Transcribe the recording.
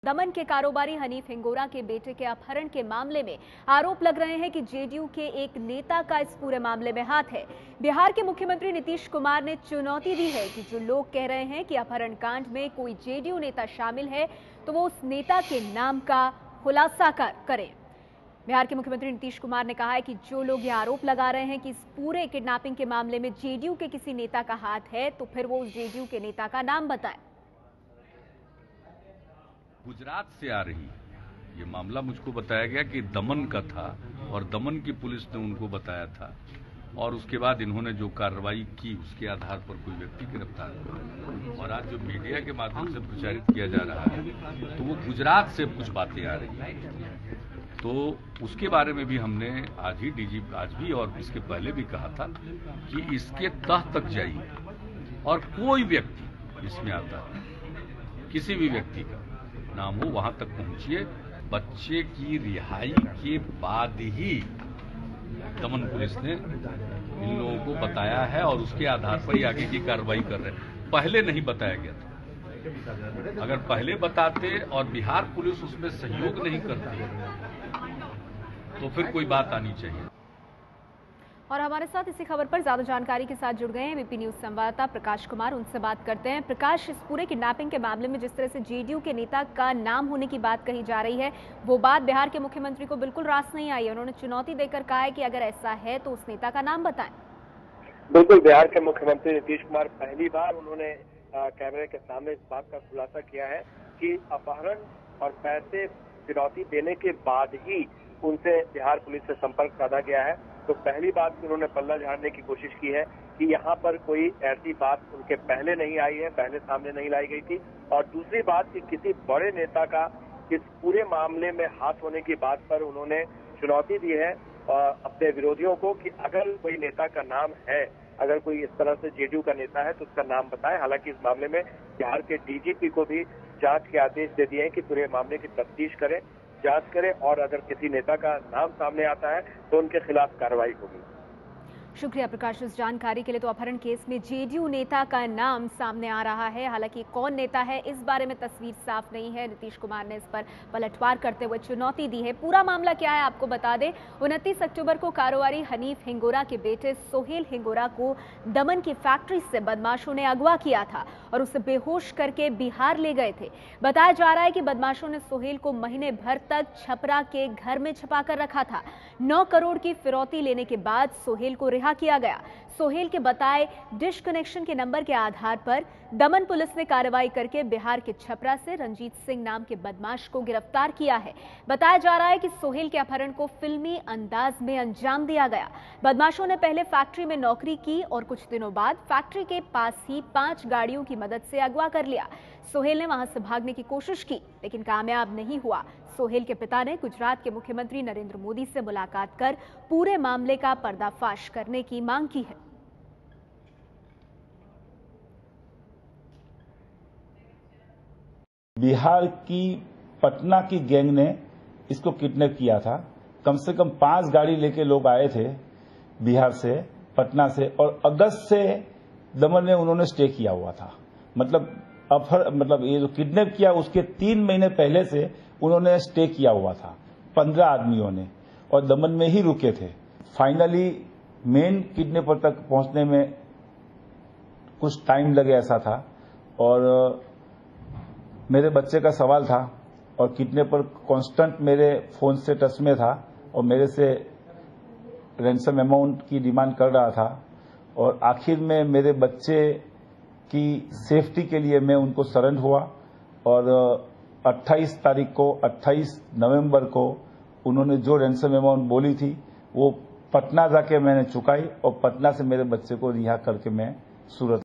दमन के कारोबारी हनीफ हिंगोरा के बेटे के अपहरण के मामले में आरोप लग रहे हैं कि जेडीयू के एक नेता का इस पूरे मामले में हाथ है। बिहार के मुख्यमंत्री नीतीश कुमार ने चुनौती दी है कि जो लोग कह रहे हैं कि अपहरण कांड में कोई जेडीयू नेता शामिल है तो वो उस नेता के नाम का खुलासा करें। बिहार के मुख्यमंत्री नीतीश कुमार ने कहा है कि जो लोग ये आरोप लगा रहे हैं कि इस पूरे किडनैपिंग के मामले में जेडीयू के किसी नेता का हाथ है तो फिर वो उस जेडीयू के नेता का नाम बताएं। गुजरात से आ रही ये मामला मुझको बताया गया कि दमन का था और दमन की पुलिस ने उनको बताया था और उसके बाद इन्होंने जो कार्रवाई की उसके आधार पर कोई व्यक्ति गिरफ्तार हुआ। और आज जो मीडिया के माध्यम से प्रचारित किया जा रहा है तो वो गुजरात से कुछ बातें आ रही हैं, तो उसके बारे में भी हमने आज भी और इसके पहले भी कहा था कि इसके तह तक जाइए और कोई व्यक्ति इसमें आता है, किसी भी व्यक्ति का नाम हो वहां तक पहुंचिए। बच्चे की रिहाई के बाद ही दमन पुलिस ने इन लोगों को बताया है और उसके आधार पर ही आगे की कार्रवाई कर रहे हैं। पहले नहीं बताया गया था। अगर पहले बताते और बिहार पुलिस उसमें सहयोग नहीं करती तो फिर कोई बात आनी चाहिए। और हमारे साथ इसी खबर पर ज्यादा जानकारी के साथ जुड़ गए हैं वीपी न्यूज संवाददाता प्रकाश कुमार, उनसे बात करते हैं। प्रकाश, इस पूरे किडनैपिंग के मामले में जिस तरह से जेडीयू के नेता का नाम होने की बात कही जा रही है, वो बात बिहार के मुख्यमंत्री को बिल्कुल रास नहीं आई है। उन्होंने चुनौती देकर कहा है कि अगर ऐसा है तो उस नेता का नाम बताएं। बिल्कुल, बिहार के मुख्यमंत्री नीतीश कुमार पहली बार उन्होंने कैमरे के सामने इस बात का खुलासा किया है कि अपहरण और पैसे फिरौती देने के बाद ही उनसे बिहार पुलिस से संपर्क साधा गया है। तो पहली बात कि उन्होंने पल्ला झाड़ने की कोशिश की है कि यहाँ पर कोई ऐसी बात उनके पहले नहीं आई है, पहले सामने नहीं लाई गई थी। और दूसरी बात कि किसी बड़े नेता का इस पूरे मामले में हाथ होने की बात पर उन्होंने चुनौती दी है अपने विरोधियों को कि अगर कोई नेता का नाम है, अगर कोई इस तरह से जेडीयू का नेता है तो उसका नाम बताएं। हालांकि इस मामले में बिहार के डीजीपी को भी जांच के आदेश दे दिए हैं कि पूरे मामले की तफ्तीश करें, जांच करें और अगर किसी नेता का नाम सामने आता है तो उनके खिलाफ कार्रवाई होगी। शुक्रिया प्रकाश इस जानकारी के लिए। तो अपहरण केस में जेडीयू नेता का नाम सामने आ रहा है, हालांकि कौन नेता है इस बारे में तस्वीर साफ नहीं है। नीतीश कुमार ने इस पर पलटवार करते हुए चुनौती दी है। पूरा मामला क्या है आपको बता दें। 29 अक्टूबर को कारोबारी हनीफ हिंगोरा के बेटे सोहेल हिंगोरा को दमन की फैक्ट्री से बदमाशों ने अगवा किया था और उसे बेहोश करके बिहार ले गए थे। बताया जा रहा है कि बदमाशों ने सोहेल को महीने भर तक छपरा के घर में छुपा कर रखा था। 9 करोड़ की फिरौती लेने के बाद सोहेल को रिहा किया गया। सोहेल के बताए डिश कनेक्शन के नंबर के आधार पर दमन पुलिस ने कार्रवाई करके बिहार के छपरा से रंजीत सिंह नाम के बदमाश को गिरफ्तार किया है। बताया जा रहा है कि सोहेल के अपहरण को फिल्मी अंदाज में अंजाम दिया गया। बदमाशों ने पहले फैक्ट्री में नौकरी की और कुछ दिनों बाद फैक्ट्री के पास ही 5 गाड़ियों की मदद से अगवा कर लिया। सोहेल ने वहां से भागने की कोशिश की लेकिन कामयाब नहीं हुआ। सोहेल के पिता ने गुजरात के मुख्यमंत्री नरेंद्र मोदी से मुलाकात कर पूरे मामले का पर्दाफाश करने की मांग की है। बिहार की पटना की गैंग ने इसको किडनैप किया था। कम से कम 5 गाड़ी लेके लोग आए थे बिहार से, पटना से, और अगस्त से दमन में उन्होंने स्टे किया हुआ था। मतलब ये जो किडनैप किया उसके 3 महीने पहले से उन्होंने स्टे किया हुआ था 15 आदमियों ने, और दमन में ही रुके थे। फाइनली मेन किडनैपर तक पहुंचने में कुछ टाइम लगे ऐसा था, और मेरे बच्चे का सवाल था और किडनैपर कांस्टेंट मेरे फोन से टच में था और मेरे से रैंसम अमाउंट की डिमांड कर रहा था। और आखिर में मेरे बच्चे की सेफ्टी के लिए मैं उनको सरेंडर हुआ और 28 नवंबर को उन्होंने जो रैंसम अमाउंट बोली थी वो पटना जाके मैंने चुकाई और पटना से मेरे बच्चे को रिहा करके मैं सूरत